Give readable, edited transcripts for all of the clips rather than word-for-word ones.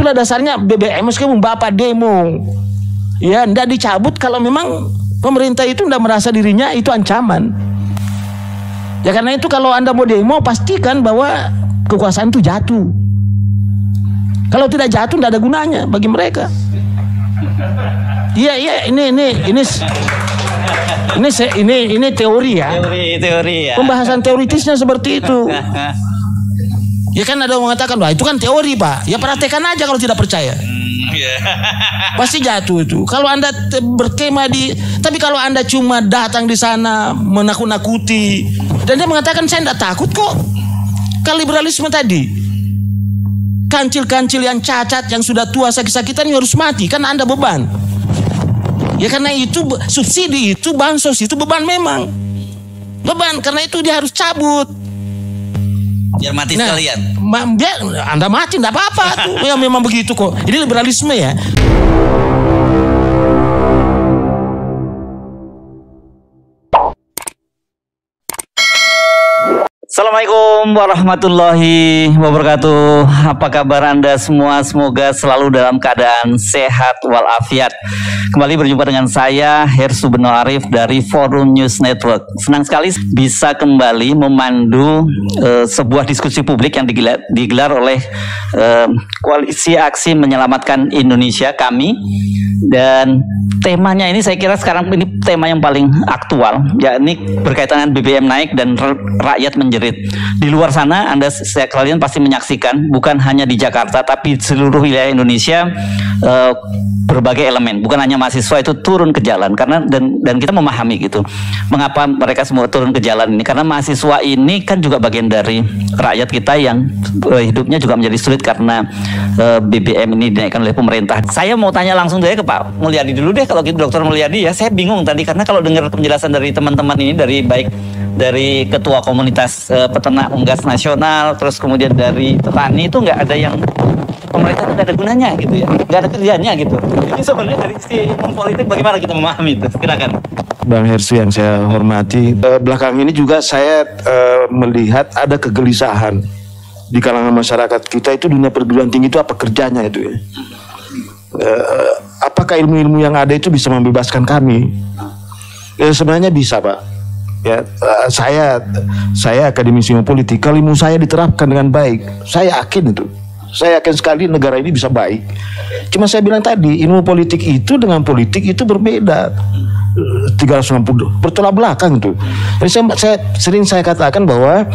itulah dasarnya BBM meskipun Bapak demo, ya ndak dicabut kalau memang pemerintah itu ndak merasa dirinya itu ancaman. Ya karena itu kalau Anda mau demo pastikan bahwa kekuasaan itu jatuh. Kalau tidak jatuh ndak ada gunanya bagi mereka. Iya ini teori ya. Teori ya. Pembahasan teoritisnya seperti itu. Ya kan ada yang mengatakan, wah itu kan teori Pak. Ya praktekkan aja kalau tidak percaya. Pasti jatuh itu. Kalau Anda berkemah tapi kalau Anda cuma datang di sana menakut-nakuti, dan dia mengatakan saya tidak takut kok. Kalau liberalisme tadi, kancil-kancil yang cacat, yang sudah tua sakit-sakitan yang harus mati, kan Anda beban. Ya karena itu subsidi itu, bansos itu beban memang. Beban, karena itu dia harus cabut. Biar mati sekalian. Biar Anda mati enggak apa-apa tuh. Ya memang begitu kok. Ini liberalisme ya. Assalamualaikum warahmatullahi wabarakatuh. Apa kabar Anda semua? Semoga selalu dalam keadaan sehat walafiat. Kembali berjumpa dengan saya Hersu Beno Arif dari Forum News Network. Senang sekali bisa kembali memandu sebuah diskusi publik yang digelar oleh Koalisi Aksi Menyelamatkan Indonesia, kami. Dan temanya ini saya kira sekarang ini tema yang paling aktual, yakni berkaitan dengan BBM naik dan rakyat menjerit. Di luar sana kalian pasti menyaksikan, bukan hanya di Jakarta tapi seluruh wilayah Indonesia, berbagai elemen, bukan hanya mahasiswa itu turun ke jalan karena dan kita memahami gitu. Mengapa mereka semua turun ke jalan ini? Karena mahasiswa ini kan juga bagian dari rakyat kita yang hidupnya juga menjadi sulit karena BBM ini dinaikkan oleh pemerintah. Saya mau tanya langsung saja ke Pak Mulyadi dulu deh, kalau gitu Dr. Mulyadi ya. Saya bingung tadi karena kalau dengar penjelasan dari teman-teman ini, dari ketua komunitas peternak unggas nasional, terus kemudian dari petani, itu nggak ada yang pemerintah nggak ada gunanya gitu ya, nggak ada kerjanya gitu. Ini sebenarnya dari sisi politik bagaimana kita memahami itu? Silakan. Bang Hersu yang saya hormati, belakang ini juga saya melihat ada kegelisahan di kalangan masyarakat kita. Itu dunia perguruan tinggi itu apa kerjanya itu ya? Apakah ilmu-ilmu yang ada itu bisa membebaskan kami? Sebenarnya bisa Pak. Ya, saya akademisi ilmu politik. Kalau ilmu saya diterapkan dengan baik, saya yakin itu. Saya yakin sekali negara ini bisa baik. Cuma saya bilang tadi, ilmu politik itu dengan politik itu berbeda. 360 bertolak belakang itu. Jadi saya katakan bahwa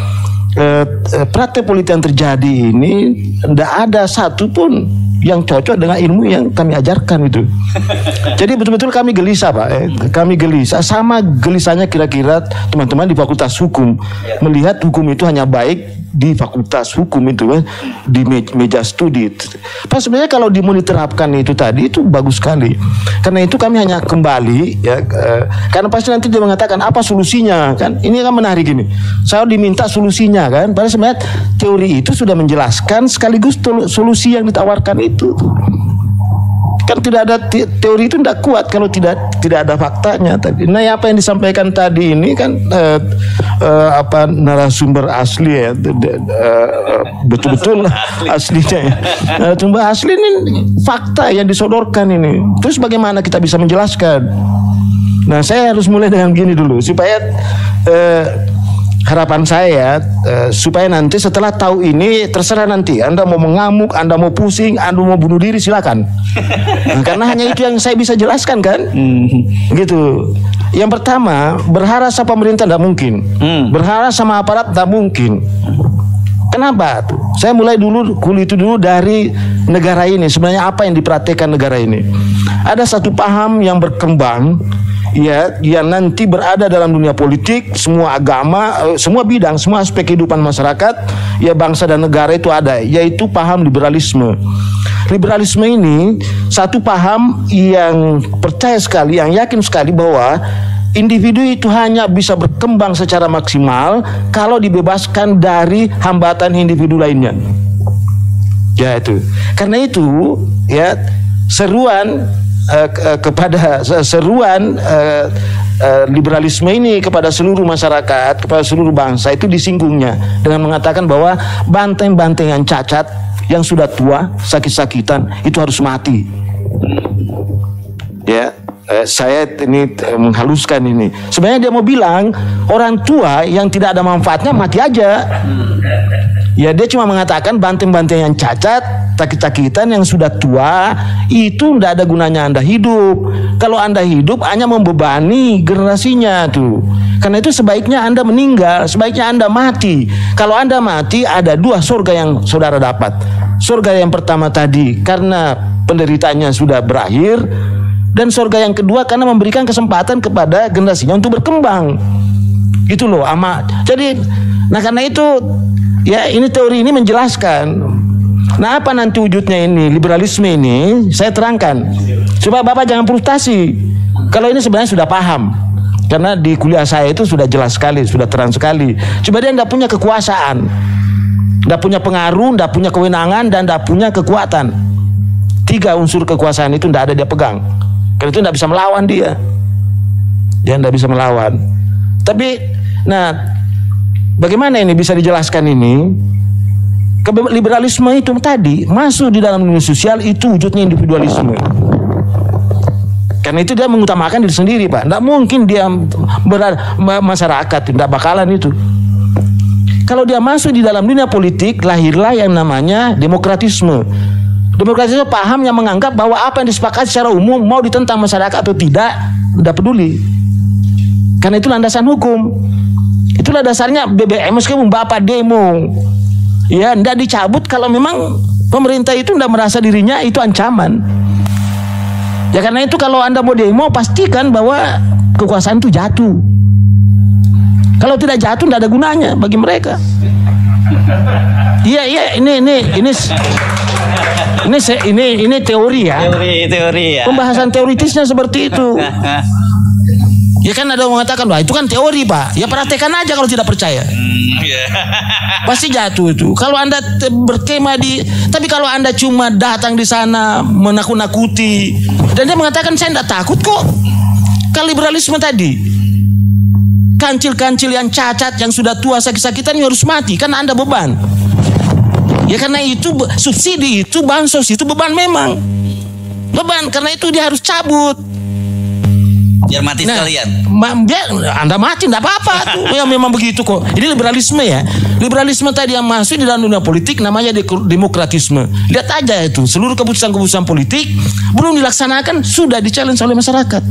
praktek politik yang terjadi ini tidak ada satupun yang cocok dengan ilmu yang kami ajarkan itu. Jadi betul-betul kami gelisah Pak. Kami gelisah, sama gelisahnya kira-kira teman-teman di Fakultas Hukum melihat hukum itu hanya baik di Fakultas Hukum itu kan, di meja studi. Pas sebenarnya kalau mau diterapkan itu tadi itu bagus sekali. Karena itu kami hanya kembali ya, karena pasti nanti dia mengatakan apa solusinya kan. Ini kan menarik ini. Saya diminta solusinya kan. Padahal sebenarnya teori itu sudah menjelaskan sekaligus solusi yang ditawarkan itu. Kan tidak ada teori itu tidak kuat kalau tidak ada faktanya tadi. Nah, apa yang disampaikan tadi ini kan narasumber asli ya, betul-betul aslinya ya. Narasumber asli ini fakta yang disodorkan ini. Terus bagaimana kita bisa menjelaskan? Nah, saya harus mulai dengan gini dulu supaya harapan saya supaya nanti setelah tahu ini terserah nanti Anda mau mengamuk, Anda mau pusing, Anda mau bunuh diri silakan. Karena hanya itu yang saya bisa jelaskan kan. Gitu. Yang pertama, berharap sama pemerintah tidak mungkin. Berharap sama aparat tidak mungkin. Kenapa? Saya mulai dulu dari negara ini. Sebenarnya apa yang dipraktekkan negara ini? Ada satu paham yang berkembang ya, yang nanti berada dalam dunia politik, semua agama, semua bidang, semua aspek kehidupan masyarakat, ya bangsa dan negara itu ada, yaitu paham liberalisme. Liberalisme ini satu paham yang percaya sekali, yang yakin sekali bahwa individu itu hanya bisa berkembang secara maksimal kalau dibebaskan dari hambatan individu lainnya. Ya itu. Karena itu ya seruan liberalisme ini kepada seluruh masyarakat, kepada seluruh bangsa itu disinggungnya dengan mengatakan bahwa banteng-banteng yang cacat yang sudah tua, sakit-sakitan itu harus mati. Ya, saya ini menghaluskan ini. Sebenarnya dia mau bilang orang tua yang tidak ada manfaatnya mati aja. Ya, dia cuma mengatakan banteng-banteng yang cacat, sakit-sakitan yang sudah tua itu tidak ada gunanya Anda hidup. Kalau Anda hidup hanya membebani generasinya tuh. Karena itu sebaiknya Anda meninggal, sebaiknya Anda mati. Kalau Anda mati ada dua surga yang saudara dapat. Surga yang pertama tadi karena penderitaannya sudah berakhir, dan surga yang kedua karena memberikan kesempatan kepada generasinya untuk berkembang. Gitu loh, Jadi, nah karena itu ya ini teori ini menjelaskan. Nah apa nanti wujudnya ini liberalisme ini saya terangkan. Coba Bapak jangan frustasi. Kalau ini sebenarnya sudah paham. Karena di kuliah saya itu sudah jelas sekali, sudah terang sekali. Coba dia tidak punya kekuasaan, tidak punya pengaruh, tidak punya kewenangan, dan tidak punya kekuatan. 3 unsur kekuasaan itu tidak ada dia pegang. Karena itu tidak bisa melawan dia. Dia tidak bisa melawan. Tapi, nah, bagaimana ini bisa dijelaskan ini? Liberalisme itu tadi masuk di dalam dunia sosial itu wujudnya individualisme. Karena itu dia mengutamakan diri sendiri, Pak. Tidak mungkin dia masyarakat, tidak bakalan itu. Kalau dia masuk di dalam dunia politik, lahirlah yang namanya demokratisme. Demokratisme paham yang menganggap bahwa apa yang disepakati secara umum mau ditentang masyarakat atau tidak peduli. Karena itu landasan hukum. Itulah dasarnya BBM meskipun Bapak demo, ya tidak dicabut kalau memang pemerintah itu tidak merasa dirinya itu ancaman. Ya karena itu kalau Anda mau demo pastikan bahwa kekuasaan itu jatuh. Kalau tidak jatuh tidak ada gunanya bagi mereka. Iya ini teori ya. Teori ya. Pembahasan teoritisnya seperti itu. Ya kan ada yang mengatakan, wah itu kan teori Pak. Ya praktekkan aja kalau tidak percaya. Pasti jatuh itu. Kalau Anda berkemah tapi kalau Anda cuma datang di sana menakut-nakuti, dan dia mengatakan saya tidak takut kok. Kalau liberalisme tadi, kancil-kancil yang cacat, yang sudah tua, sakit-sakitan harus mati, kan Anda beban. Ya karena itu subsidi itu, bansos itu beban memang. Beban, karena itu dia harus cabut. Biar mati sekalian. Biar Anda mati tidak apa-apa tuh. Ya memang begitu kok. Ini liberalisme ya. Liberalisme tadi yang masuk di dalam dunia politik namanya demokratisme. Lihat aja itu, seluruh keputusan-keputusan politik belum dilaksanakan sudah di-challenge oleh masyarakat.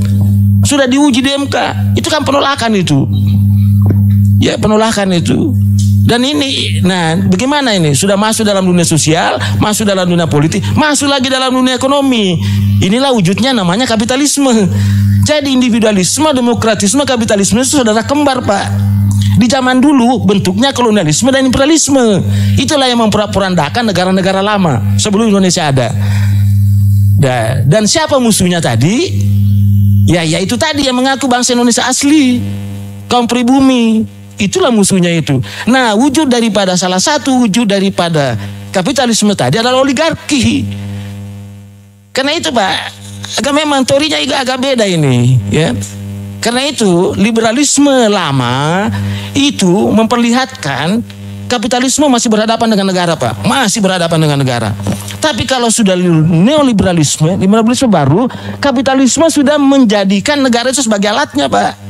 Sudah diuji di MK. Itu kan penolakan itu. Ya penolakan itu. Dan ini, nah bagaimana ini? Sudah masuk dalam dunia sosial, masuk dalam dunia politik, masuk lagi dalam dunia ekonomi. Inilah wujudnya namanya kapitalisme. Jadi individualisme, demokratisme, kapitalisme itu saudara kembar Pak. Di zaman dulu bentuknya kolonialisme dan imperialisme. Itulah yang memporak-porandakan negara-negara lama sebelum Indonesia ada. Dan siapa musuhnya tadi? Ya itu tadi yang mengaku bangsa Indonesia asli, kaum pribumi. Itulah musuhnya itu. Nah wujud daripada salah satu wujud daripada kapitalisme tadi adalah oligarki. Karena itu Pak, memang teorinya agak beda ini ya. Karena itu liberalisme lama itu memperlihatkan kapitalisme masih berhadapan dengan negara Pak, masih berhadapan dengan negara. Tapi kalau sudah neoliberalisme, liberalisme baru, kapitalisme sudah menjadikan negara itu sebagai alatnya Pak.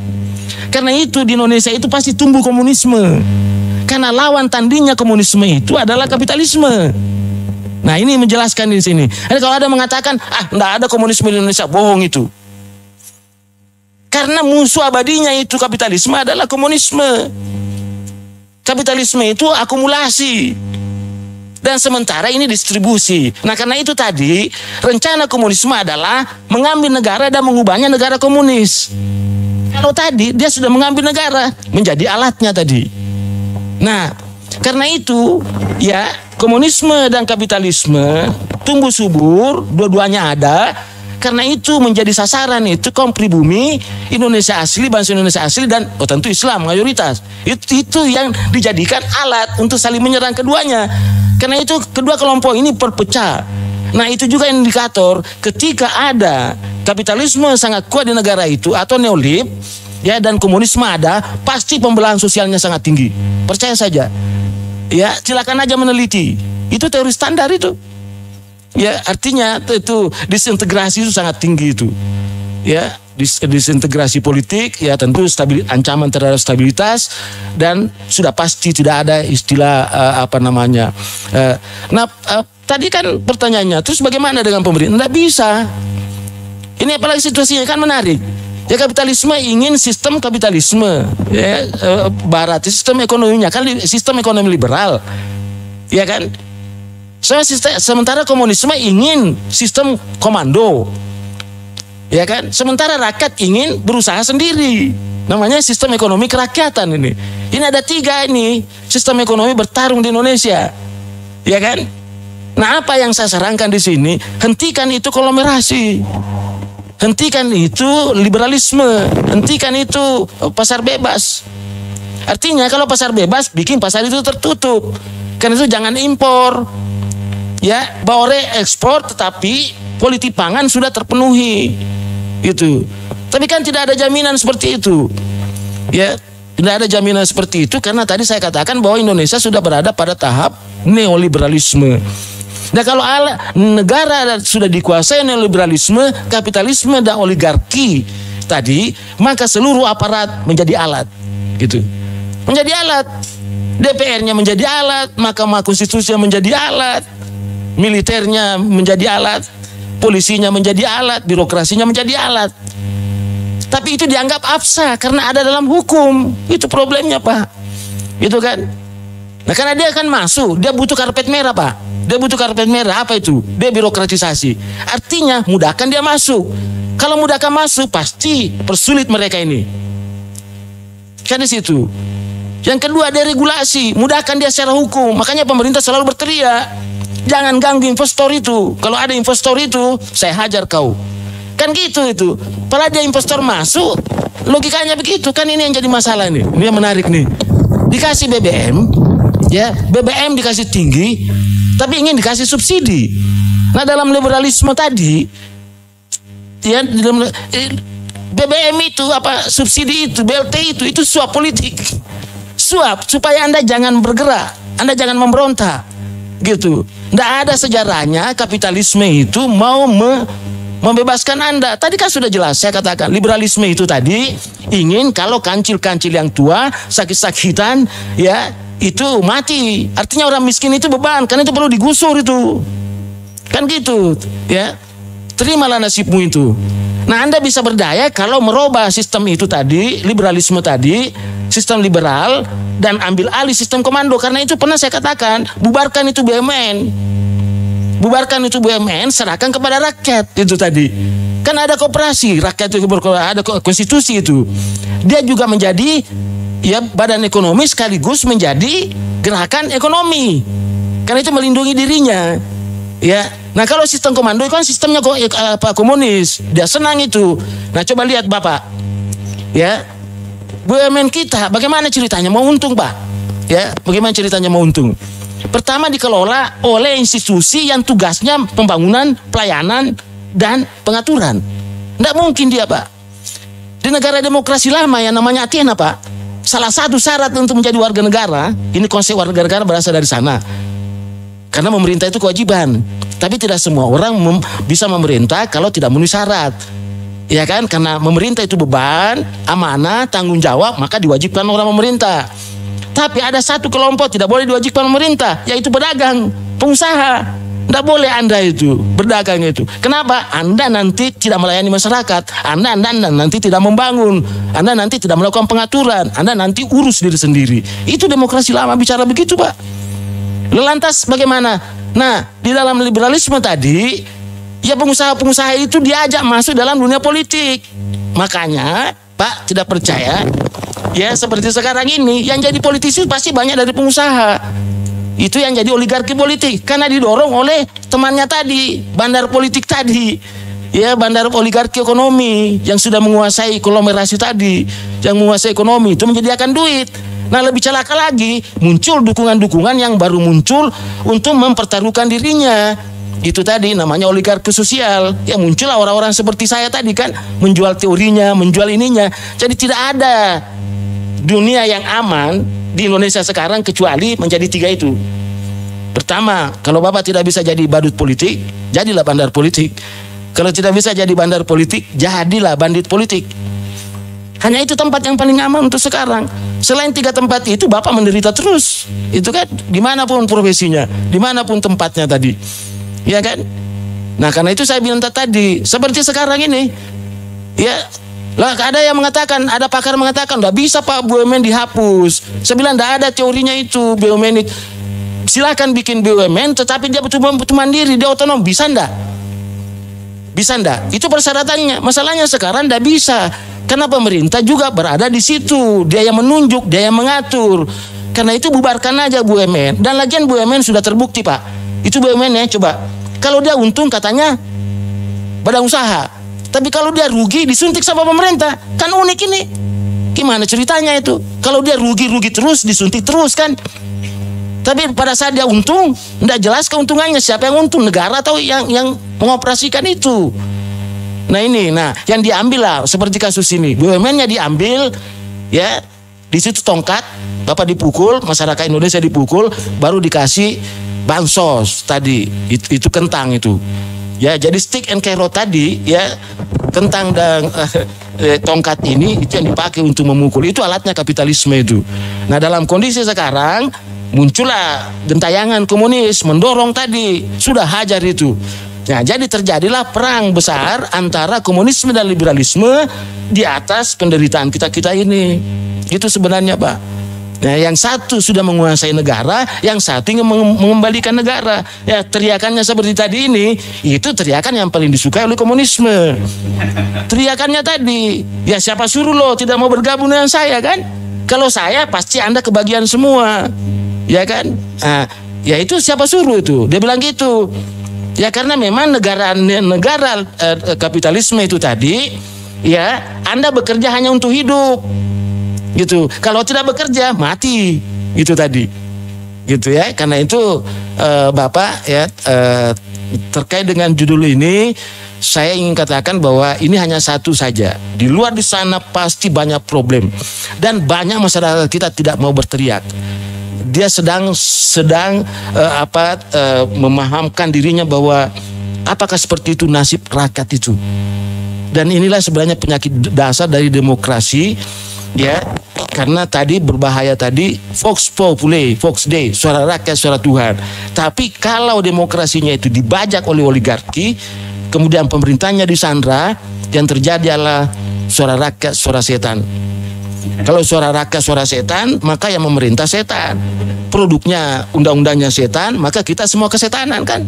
Karena itu di Indonesia itu pasti tumbuh komunisme. Karena lawan tandingnya komunisme itu adalah kapitalisme. Nah ini menjelaskan di sini. Jadi kalau ada mengatakan tidak ada komunisme di Indonesia, bohong itu. Karena musuh abadinya itu kapitalisme adalah komunisme. Kapitalisme itu akumulasi. Dan sementara ini distribusi. Nah karena itu tadi rencana komunisme adalah mengambil negara dan mengubahnya negara komunis. Kalau tadi dia sudah mengambil negara menjadi alatnya tadi. Nah karena itu ya komunisme dan kapitalisme tumbuh subur, dua-duanya ada. Karena itu menjadi sasaran itu kaum pribumi Indonesia asli, bangsa Indonesia asli, dan tentu Islam mayoritas. Itu yang dijadikan alat untuk saling menyerang keduanya. Karena itu kedua kelompok ini berpecah. Nah itu juga indikator ketika ada kapitalisme sangat kuat di negara itu atau neolib ya, dan komunisme ada, pasti pembelahan sosialnya sangat tinggi. Percaya saja. Ya, silakan aja meneliti. Itu teori standar itu. Ya, artinya itu disintegrasi itu sangat tinggi itu. Ya, disintegrasi politik, ya tentu ancaman terhadap stabilitas, dan sudah pasti tidak ada istilah tadi kan pertanyaannya, terus bagaimana dengan pemerintah? Tidak bisa. Ini apalagi situasinya kan menarik. Ya, kapitalisme ingin sistem kapitalisme, ya, barat sistem ekonominya kan sistem ekonomi liberal, ya kan. Sementara komunisme ingin sistem komando, ya kan. Sementara rakyat ingin berusaha sendiri, namanya sistem ekonomi kerakyatan ini. Ini ada 3 ini sistem ekonomi bertarung di Indonesia, ya kan. Nah, apa yang saya sarankan di sini, hentikan itu konglomerasi. Hentikan itu liberalisme, hentikan itu pasar bebas. Artinya kalau pasar bebas, bikin pasar itu tertutup. Karena itu jangan impor. Ya, boleh ekspor tetapi politik pangan sudah terpenuhi. Itu. Tapi kan tidak ada jaminan seperti itu. Ya, tidak ada jaminan seperti itu karena tadi saya katakan bahwa Indonesia sudah berada pada tahap neoliberalisme. Nah, kalau negara sudah dikuasai neoliberalisme, kapitalisme dan oligarki tadi, maka seluruh aparat menjadi alat, gitu. Menjadi alat. DPR-nya menjadi alat, Mahkamah Konstitusi menjadi alat, militernya menjadi alat, polisinya menjadi alat, birokrasinya menjadi alat. Tapi itu dianggap absah karena ada dalam hukum. Itu problemnya, Pak. Itu kan. Nah, karena dia akan masuk, dia butuh karpet merah, Pak. Dia butuh karpet merah, apa itu? Dia birokratisasi. Artinya mudahkan dia masuk. Kalau mudahkan masuk, pasti persulit mereka ini. Kan di situ. Yang kedua, ada regulasi, mudahkan dia secara hukum. Makanya pemerintah selalu berteriak, jangan ganggu investor itu. Kalau ada investor itu, saya hajar kau. Kan gitu itu. Padahal dia investor masuk, logikanya begitu. Kan ini yang jadi masalah nih. Ini yang menarik nih. Dikasih BBM, ya, BBM dikasih tinggi, tapi ingin dikasih subsidi. Nah, dalam liberalisme tadi, ya, BBM itu subsidi itu, BLT itu suap politik, suap supaya Anda jangan bergerak, Anda jangan memberontak, gitu. Tidak ada sejarahnya kapitalisme itu mau membebaskan Anda. Tadi kan sudah jelas saya katakan, liberalisme itu tadi ingin kalau kancil-kancil yang tua sakit-sakitan, ya, itu mati. Artinya orang miskin itu beban, karena itu perlu digusur itu. Kan gitu, ya. Terimalah nasibmu itu. Nah, Anda bisa berdaya kalau merubah sistem itu tadi, liberalisme tadi, sistem liberal, dan ambil alih sistem komando. Karena itu pernah saya katakan, bubarkan itu BUMN. Bubarkan itu BUMN, serahkan kepada rakyat itu tadi. Kan ada koperasi, rakyat itu ada konstitusi itu. Dia juga menjadi, ya, badan ekonomi sekaligus menjadi gerakan ekonomi. Karena itu melindungi dirinya. Ya. Nah, kalau sistem komando kan sistemnya komunis. Dia senang itu. Nah, coba lihat Bapak. Ya. BUMN kita bagaimana ceritanya mau untung, Pak? Ya, bagaimana ceritanya mau untung? Pertama, dikelola oleh institusi yang tugasnya pembangunan, pelayanan, dan pengaturan. Tidak mungkin dia, Pak. Di negara demokrasi lama yang namanya Athena, Pak, salah satu syarat untuk menjadi warga negara, ini konsep warga negara berasal dari sana. Karena memerintah itu kewajiban. Tapi tidak semua orang bisa memerintah kalau tidak memenuhi syarat. Ya kan? Karena memerintah itu beban, amanah, tanggung jawab, maka diwajibkan orang memerintah. Tapi ada satu kelompok tidak boleh diwajibkan pemerintah, yaitu pedagang, pengusaha. Tidak boleh Anda itu berdagang itu. Kenapa? Anda nanti tidak melayani masyarakat. Anda nanti tidak membangun. Anda nanti tidak melakukan pengaturan. Anda nanti urus diri sendiri. Itu demokrasi lama bicara begitu, Pak. Lantas bagaimana? Nah, di dalam liberalisme tadi, ya, pengusaha-pengusaha itu diajak masuk dalam dunia politik. Makanya Pak tidak percaya, ya, seperti sekarang ini yang jadi politisi pasti banyak dari pengusaha. Itu yang jadi oligarki politik karena didorong oleh temannya tadi, bandar politik tadi. Ya, bandar oligarki ekonomi yang sudah menguasai konglomerasi tadi, yang menguasai ekonomi itu menyediakan duit. Nah, lebih celaka lagi, muncul dukungan-dukungan yang baru muncul untuk mempertaruhkan dirinya. Itu tadi namanya oligarki sosial. Ya, muncullah orang-orang seperti saya tadi kan, menjual teorinya, menjual ininya. Jadi tidak ada dunia yang aman di Indonesia sekarang kecuali menjadi 3 itu. Pertama, kalau Bapak tidak bisa jadi badut politik, jadilah bandar politik. Kalau tidak bisa jadi bandar politik, jadilah bandit politik. Hanya itu tempat yang paling aman untuk sekarang. Selain 3 tempat itu, Bapak menderita terus. Itu kan dimanapun profesinya, dimanapun tempatnya tadi, ya kan? Nah karena itu saya bilang tadi, seperti sekarang ini, ya lah ada yang mengatakan, ada pakar mengatakan, nggak bisa Pak BUMN dihapus. Saya bilang nggak ada teorinya itu BUMN. Silakan bikin BUMN, tetapi dia betul mandiri, dia otonom, bisa ndak? Bisa ndak? Itu persyaratannya. Masalahnya sekarang ndak bisa. Karena pemerintah juga berada di situ, dia yang menunjuk, dia yang mengatur. Karena itu bubarkan aja BUMN. Dan lagian BUMN sudah terbukti Pak. Itu BUMN ya, coba. Kalau dia untung katanya badan usaha, tapi kalau dia rugi disuntik sama pemerintah. Kan unik ini. Gimana ceritanya itu? Kalau dia rugi terus disuntik terus kan. Tapi pada saat dia untung, tidak jelas keuntungannya, siapa yang untung, negara atau yang mengoperasikan itu. Nah ini, yang diambil lah seperti kasus ini, BUMN-nya diambil, ya, di situ tongkat, Bapak dipukul, masyarakat Indonesia dipukul, baru dikasih bansos tadi, itu kentang itu, ya, jadi stick and carrot tadi, ya, kentang dan tongkat ini itu yang dipakai untuk memukul, itu alatnya kapitalisme itu. Nah dalam kondisi sekarang muncullah gentayangan komunis mendorong tadi, sudah hajar itu. Nah, jadi terjadilah perang besar antara komunisme dan liberalisme di atas penderitaan kita ini. Itu sebenarnya Pak. Nah, yang satu sudah menguasai negara, yang satu ingin mengembalikan negara. Ya, teriakannya seperti tadi ini, itu teriakan yang paling disukai oleh komunisme. Teriakannya tadi, ya siapa suruh lo tidak mau bergabung dengan saya kan? Kalau saya pasti Anda kebagian semua. Ya kan? Nah, ya itu siapa suruh itu? Dia bilang gitu. Ya karena memang negara kapitalisme itu tadi, ya Anda bekerja hanya untuk hidup, gitu. Kalau tidak bekerja mati, itu tadi, gitu ya. Karena itu Bapak ya terkait dengan judul ini, saya ingin katakan bahwa ini hanya satu saja. Di luar di sana pasti banyak problem dan banyak masyarakat kita tidak mau berteriak. Dia sedang memahamkan dirinya bahwa apakah seperti itu nasib rakyat itu. Dan inilah sebenarnya penyakit dasar dari demokrasi, ya. Karena tadi berbahaya tadi Vox Populi, Vox Dei, suara rakyat, suara Tuhan. Tapi kalau demokrasinya itu dibajak oleh oligarki, kemudian pemerintahnya disandra, yang terjadi adalah suara rakyat, suara setan. Kalau suara rakyat, suara setan, maka yang memerintah setan. Produknya, undang-undangnya setan, maka kita semua kesetanan kan.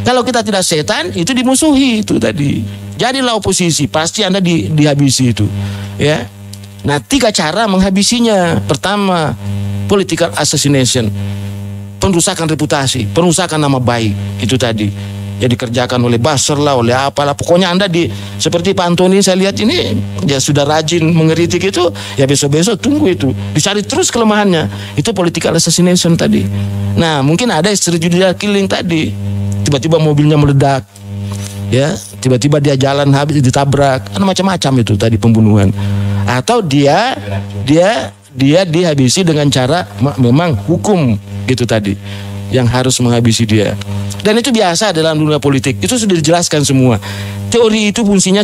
Kalau kita tidak setan, itu dimusuhi itu tadi. Jadilah oposisi, pasti Anda dihabisi itu. Ya. Nah, 3 cara menghabisinya. Pertama, political assassination, perusakan reputasi, perusakan nama baik, itu tadi. Ya dikerjakan oleh buzzer lah, oleh apalah. Pokoknya Anda seperti Pak Antoni saya lihat ini, ya sudah rajin mengkritik itu, ya besok-besok tunggu itu. Dicari terus kelemahannya. Itu political assassination tadi. Nah, mungkin ada extrajudicial killing tadi. Tiba-tiba mobilnya meledak. Ya, tiba-tiba dia jalan habis ditabrak. Kan macam-macam itu tadi pembunuhan. Atau dia dihabisi dengan cara memang hukum gitu tadi yang harus menghabisi dia. Dan itu biasa dalam dunia politik. Itu sudah dijelaskan semua. Teori itu fungsinya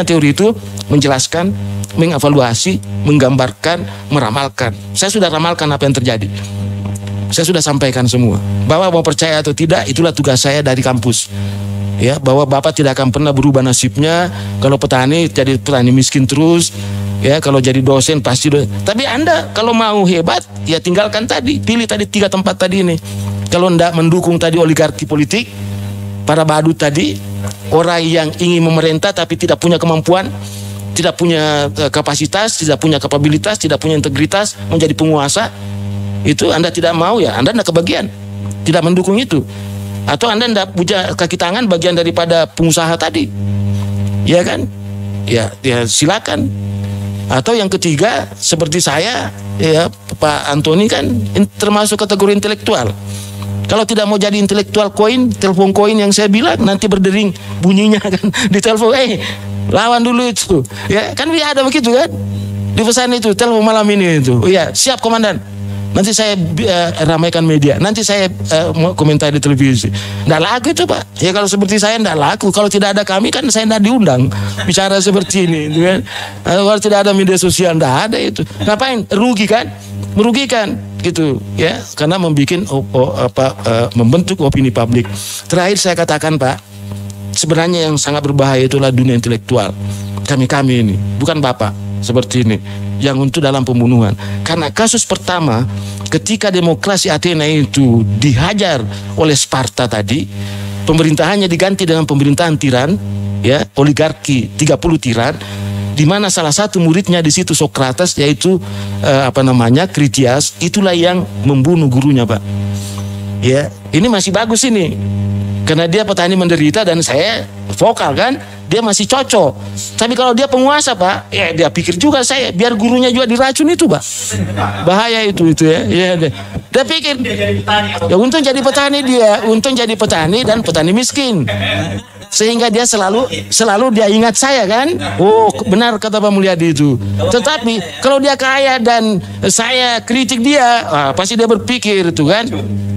teori itu menjelaskan, mengevaluasi, menggambarkan, meramalkan. Saya sudah ramalkan apa yang terjadi. Saya sudah sampaikan semua. Bahwa mau percaya atau tidak, itulah tugas saya dari kampus. Ya, bahwa Bapak tidak akan pernah berubah nasibnya. Kalau petani jadi petani miskin terus. Ya, kalau jadi dosen pasti Tapi Anda kalau mau hebat, ya tinggalkan tadi, pilih tadi 3 tempat tadi ini. Kalau tidak mendukung tadi oligarki politik, para badut tadi, orang yang ingin memerintah tapi tidak punya kemampuan, tidak punya kapasitas, tidak punya kapabilitas, tidak punya integritas menjadi penguasa, itu Anda tidak mau, ya Anda tidak kebagian, tidak mendukung itu. Atau Anda tidak punya kaki tangan bagian daripada pengusaha tadi, ya kan? Ya silakan. Atau yang ketiga seperti saya, ya Pak Antoni kan termasuk kategori intelektual. Kalau tidak mau jadi intelektual koin, telepon koin yang saya bilang nanti berdering bunyinya kan di telepon, lawan dulu itu, ya kan ada begitu kan di pesan itu, telepon malam ini itu, oh ya siap komandan, nanti saya ramaikan media, nanti saya mau komentar di televisi. Nggak laku itu Pak. Ya kalau seperti saya nggak laku. Kalau tidak ada kami kan saya nggak diundang bicara seperti ini, gitu kan. Kalau tidak ada media sosial nggak ada itu. Ngapain? Rugi kan? Merugikan gitu ya, karena membentuk opini publik. Terakhir saya katakan Pak, sebenarnya yang sangat berbahaya itulah dunia intelektual. Kami ini, bukan Bapak seperti ini yang untuk dalam pembunuhan. Karena kasus pertama ketika demokrasi Athena itu dihajar oleh Sparta tadi, pemerintahannya diganti dengan pemerintahan tiran, ya, oligarki 30 tiran, di mana salah satu muridnya di situ Sokrates, yaitu Kritias, itulah yang membunuh gurunya Pak. Ya, ini masih bagus ini. Karena dia petani menderita dan saya vokal kan, dia masih cocok. Tapi kalau dia penguasa Pak, ya dia pikir juga saya biar gurunya juga diracun itu Pak. Bahaya itu ya. Ya dia pikir. Ya untung jadi petani dan petani miskin. Sehingga dia selalu dia ingat saya kan. Oh benar kata Pak Mulyadi itu. Tetapi kalau dia kaya dan saya kritik dia, pasti dia berpikir itu kan.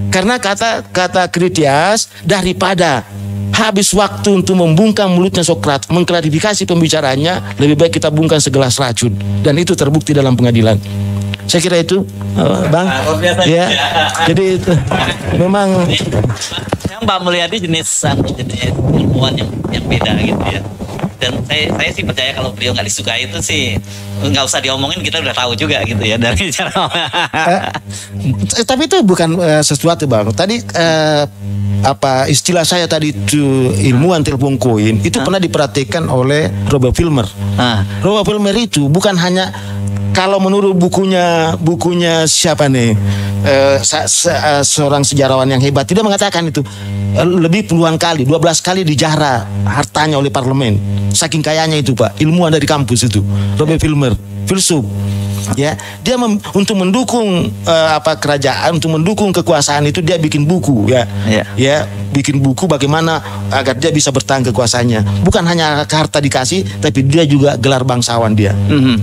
Karena kata Kritias, daripada habis waktu untuk membungkam mulutnya Sokrates, mengklarifikasi pembicaraannya, lebih baik kita bungkam segelas racun. Dan itu terbukti dalam pengadilan. Saya kira itu, Bang. Ya, jadi itu memang. Yang Pak Mulyadi jenis ilmuwan yang beda gitu ya. Dan saya sih percaya kalau beliau nggak disukai itu sih nggak usah diomongin, kita udah tahu juga gitu ya dari cara. Tapi itu bukan sesuatu Bang. Tadi istilah saya tadi itu ilmuwan telepon koin itu pernah diperhatikan oleh Robert Filmer. Robert Filmer itu bukan hanya, kalau menurut bukunya siapa nih, seorang sejarawan yang hebat, tidak mengatakan itu lebih puluhan kali, 12 kali dijarah hartanya oleh parlemen, saking kayanya itu Pak, ilmuwan dari kampus itu Robert Filmer, filsuf. Ya, dia untuk mendukung kerajaan, untuk mendukung kekuasaan itu dia bikin buku ya, bikin buku bagaimana agar dia bisa bertahan kekuasaannya. Bukan hanya harta dikasih, tapi dia juga gelar bangsawan dia.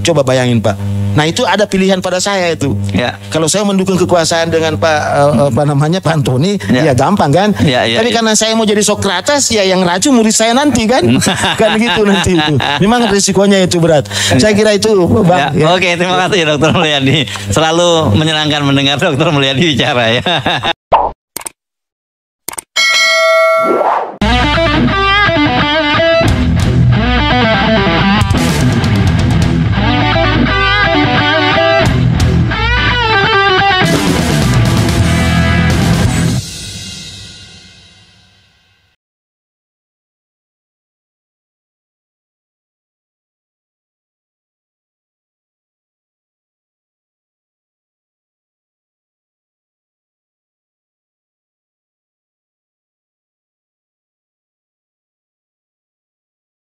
Coba bayangin Pak. Nah itu ada pilihan pada saya itu. Kalau saya mendukung kekuasaan dengan Pak Antoni, ya gampang kan. Tapi karena saya mau jadi Sokrates, ya yang racun murid saya nanti kan, kan gitu nanti itu. Memang risikonya itu berat. Saya kira itu Bang. Oke, terima kasih Dr. Mulyadi. Selalu menyenangkan mendengar Dr. Mulyadi bicara ya.